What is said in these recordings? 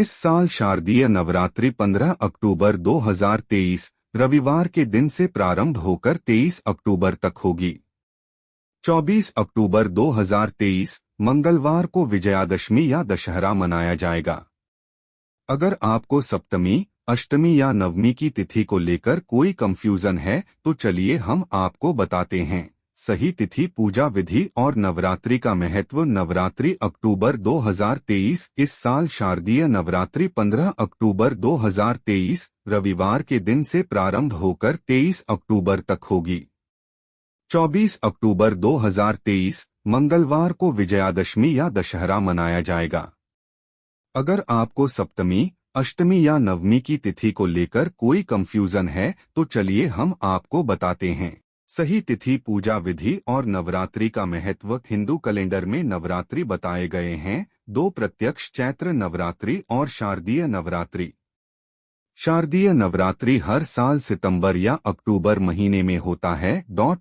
इस साल शारदीय नवरात्रि 15 अक्टूबर 2023 रविवार के दिन से प्रारंभ होकर 23 अक्टूबर तक होगी। 24 अक्टूबर 2023 मंगलवार को विजयादशमी या दशहरा मनाया जाएगा। अगर आपको सप्तमी, अष्टमी या नवमी की तिथि को लेकर कोई कंफ्यूजन है तो चलिए हम आपको बताते हैं। सही तिथि, पूजा विधि और नवरात्रि का महत्व। नवरात्रि अक्टूबर 2023 इस साल शारदीय नवरात्रि 15 अक्टूबर 2023 रविवार के दिन से प्रारंभ होकर 23 अक्टूबर तक होगी। 24 अक्टूबर 2023 मंगलवार को विजयादशमी या दशहरा मनाया जाएगा। अगर आपको सप्तमी, अष्टमी या नवमी की तिथि को लेकर कोई कंफ्यूजन है तो चलिए हम आपको बताते हैं। सही तिथि, पूजा विधि और नवरात्रि का महत्व। हिंदू कैलेंडर में नवरात्रि बताए गए हैं, 2 प्रत्यक्ष चैत्र नवरात्रि और शारदीय नवरात्रि। शारदीय नवरात्रि हर साल सितंबर या अक्टूबर महीने में होता है।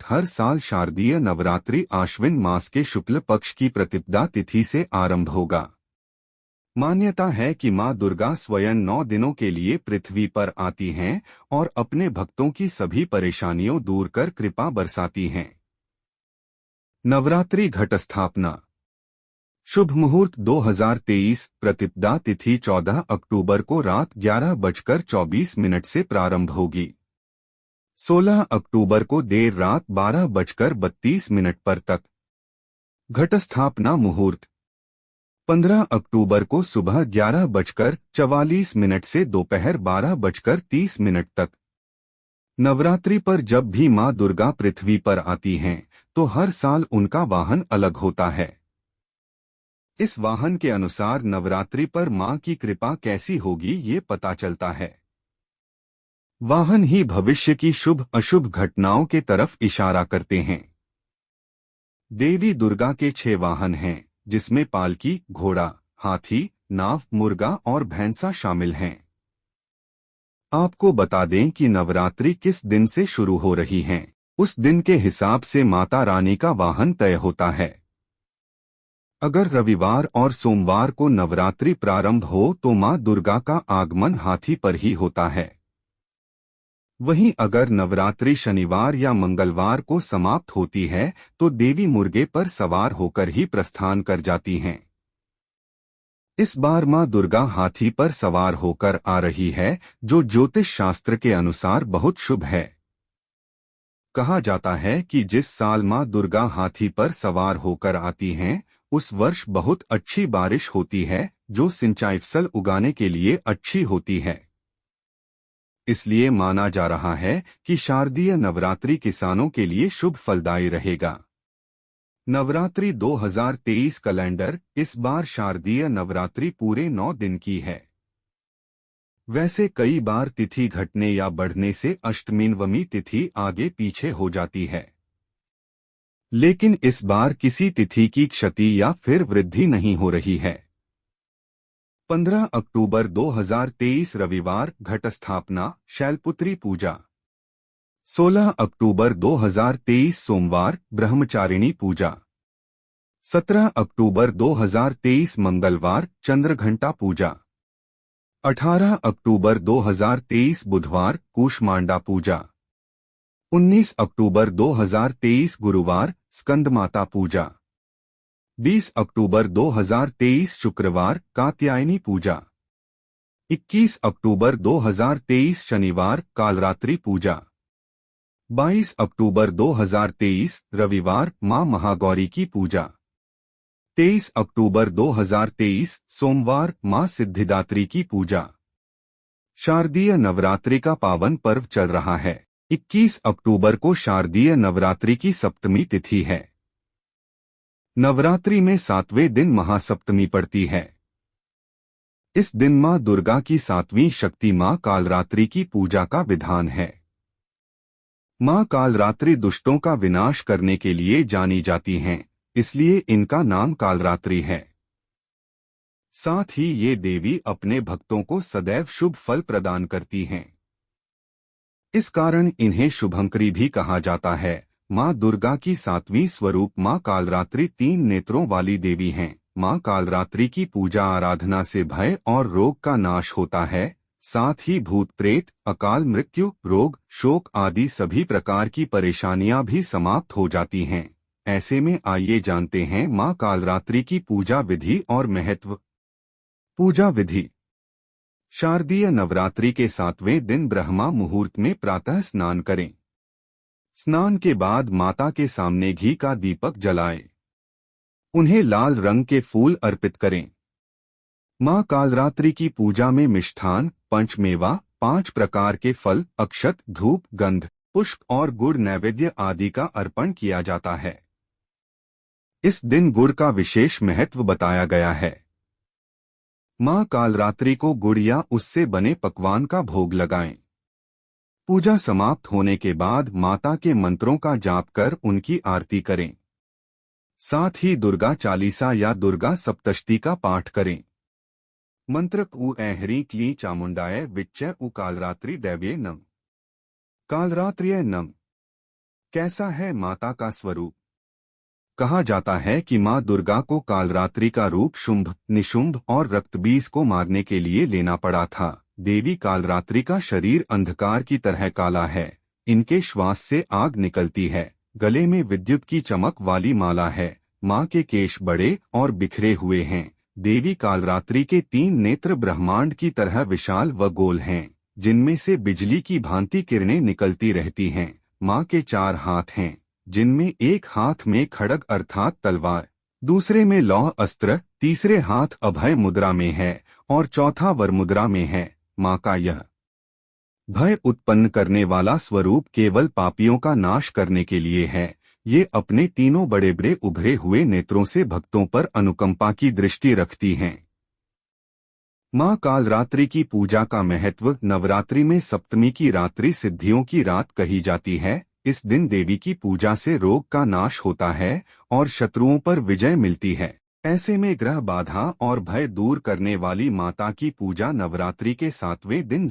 हर साल शारदीय नवरात्रि आश्विन मास के शुक्ल पक्ष की प्रतिपदा तिथि से आरंभ होगा। मान्यता है कि मां दुर्गा स्वयं 9 दिनों के लिए पृथ्वी पर आती हैं और अपने भक्तों की सभी परेशानियों दूर कर कृपा बरसाती हैं। नवरात्रि घट स्थापना। शुभ मुहूर्त 2023 प्रतिपदा तिथि 14 अक्टूबर को रात 11:24 से प्रारंभ होगी। 16 अक्टूबर को देर रात 12:32 पर तक। घट स्थापना मुहूर्त 15 अक्टूबर को सुबह 11:44 से दोपहर 12:30 तक। नवरात्रि पर जब भी मां दुर्गा पृथ्वी पर आती हैं तो हर साल उनका वाहन अलग होता है। इस वाहन के अनुसार नवरात्रि पर मां की कृपा कैसी होगी ये पता चलता है। वाहन ही भविष्य की शुभ अशुभ घटनाओं के तरफ इशारा करते हैं। देवी दुर्गा के 6 वाहन हैं, जिसमें पालकी, घोड़ा, हाथी, नाव, मुर्गा और भैंसा शामिल हैं। आपको बता दें कि नवरात्रि किस दिन से शुरू हो रही हैं, उस दिन के हिसाब से माता रानी का वाहन तय होता है। अगर रविवार और सोमवार को नवरात्रि प्रारंभ हो तो मां दुर्गा का आगमन हाथी पर ही होता है। वहीं अगर नवरात्रि शनिवार या मंगलवार को समाप्त होती है तो देवी मुर्गे पर सवार होकर ही प्रस्थान कर जाती हैं। इस बार मां दुर्गा हाथी पर सवार होकर आ रही है, जो ज्योतिष शास्त्र के अनुसार बहुत शुभ है। कहा जाता है कि जिस साल मां दुर्गा हाथी पर सवार होकर आती हैं, उस वर्ष बहुत अच्छी बारिश होती है, जो सिंचाई फसल उगाने के लिए अच्छी होती है। इसलिए माना जा रहा है कि शारदीय नवरात्रि किसानों के लिए शुभ फलदायी रहेगा। नवरात्रि 2023 कैलेंडर। इस बार शारदीय नवरात्रि पूरे 9 दिन की है। वैसे कई बार तिथि घटने या बढ़ने से अष्टमी नवमी तिथि आगे पीछे हो जाती है, लेकिन इस बार किसी तिथि की क्षति या फिर वृद्धि नहीं हो रही है। 15 अक्टूबर 2023 रविवार घट स्थापना, शैलपुत्री पूजा। 16 अक्टूबर 2023 सोमवार ब्रह्मचारिणी पूजा। 17 अक्टूबर 2023 मंगलवार चंद्रघंटा पूजा। 18 अक्टूबर 2023 बुधवार कूष्मांडा पूजा। 19 अक्टूबर 2023 गुरुवार स्कंदमाता पूजा। 20 अक्टूबर 2023 शुक्रवार कात्यायनी पूजा। 21 अक्टूबर 2023 शनिवार कालरात्रि पूजा। 22 अक्टूबर 2023 रविवार मां महागौरी की पूजा। 23 अक्टूबर 2023 सोमवार मां सिद्धिदात्री की पूजा। शारदीय नवरात्रि का पावन पर्व चल रहा है। 21 अक्टूबर को शारदीय नवरात्रि की सप्तमी तिथि है। नवरात्रि में 7वें दिन महासप्तमी पड़ती है। इस दिन मां दुर्गा की 7वीं शक्ति मां कालरात्रि की पूजा का विधान है। मां कालरात्रि दुष्टों का विनाश करने के लिए जानी जाती हैं, इसलिए इनका नाम कालरात्रि है। साथ ही ये देवी अपने भक्तों को सदैव शुभ फल प्रदान करती हैं। इस कारण इन्हें शुभंकरी भी कहा जाता है। मां दुर्गा की 7वीं स्वरूप मां कालरात्रि 3 नेत्रों वाली देवी हैं। मां कालरात्रि की पूजा आराधना से भय और रोग का नाश होता है। साथ ही भूत प्रेत, अकाल मृत्यु, रोग, शोक आदि सभी प्रकार की परेशानियां भी समाप्त हो जाती हैं। ऐसे में आइए जानते हैं मां कालरात्रि की पूजा विधि और महत्व। पूजा विधि। शारदीय नवरात्रि के 7वें दिन ब्रह्मा मुहूर्त में प्रातः स्नान करें। स्नान के बाद माता के सामने घी का दीपक जलाएं। उन्हें लाल रंग के फूल अर्पित करें। मां कालरात्रि की पूजा में मिष्ठान, पंचमेवा, 5 प्रकार के फल, अक्षत, धूप, गंध, पुष्प और गुड़ नैवेद्य आदि का अर्पण किया जाता है। इस दिन गुड़ का विशेष महत्व बताया गया है। मां कालरात्रि को गुड़ या उससे बने पकवान का भोग लगाएं। पूजा समाप्त होने के बाद माता के मंत्रों का जाप कर उनकी आरती करें। साथ ही दुर्गा चालीसा या दुर्गा सप्तशती का पाठ करें। मंत्र उ ऐहरी क्ली चामुंडाय विच्च उ कालरात्रि दैव्ये नम। कालरात्र्य नम। कैसा है माता का स्वरूप? कहा जाता है कि मां दुर्गा को कालरात्रि का रूप शुंभ, निशुंभ और रक्तबीज को मारने के लिए लेना पड़ा था। देवी कालरात्रि का शरीर अंधकार की तरह काला है। इनके श्वास से आग निकलती है। गले में विद्युत की चमक वाली माला है। मां के केश बड़े और बिखरे हुए हैं। देवी कालरात्रि के 3 नेत्र ब्रह्मांड की तरह विशाल व गोल हैं, जिनमें से बिजली की भांति किरणें निकलती रहती हैं। मां के 4 हाथ हैं, जिनमें एक हाथ में खड्ग अर्थात तलवार, दूसरे में लौह अस्त्र, तीसरे हाथ अभय मुद्रा में है और चौथा वर मुद्रा में है। मां का यह भय उत्पन्न करने वाला स्वरूप केवल पापियों का नाश करने के लिए है। ये अपने तीनों बड़े बड़े उभरे हुए नेत्रों से भक्तों पर अनुकंपा की दृष्टि रखती हैं। मां कालरात्रि की पूजा का महत्व। नवरात्रि में सप्तमी की रात्रि सिद्धियों की रात कही जाती है। इस दिन देवी की पूजा से रोग का नाश होता है और शत्रुओं पर विजय मिलती है। ऐसे में ग्रह बाधा और भय दूर करने वाली माता की पूजा नवरात्रि के 7वें दिन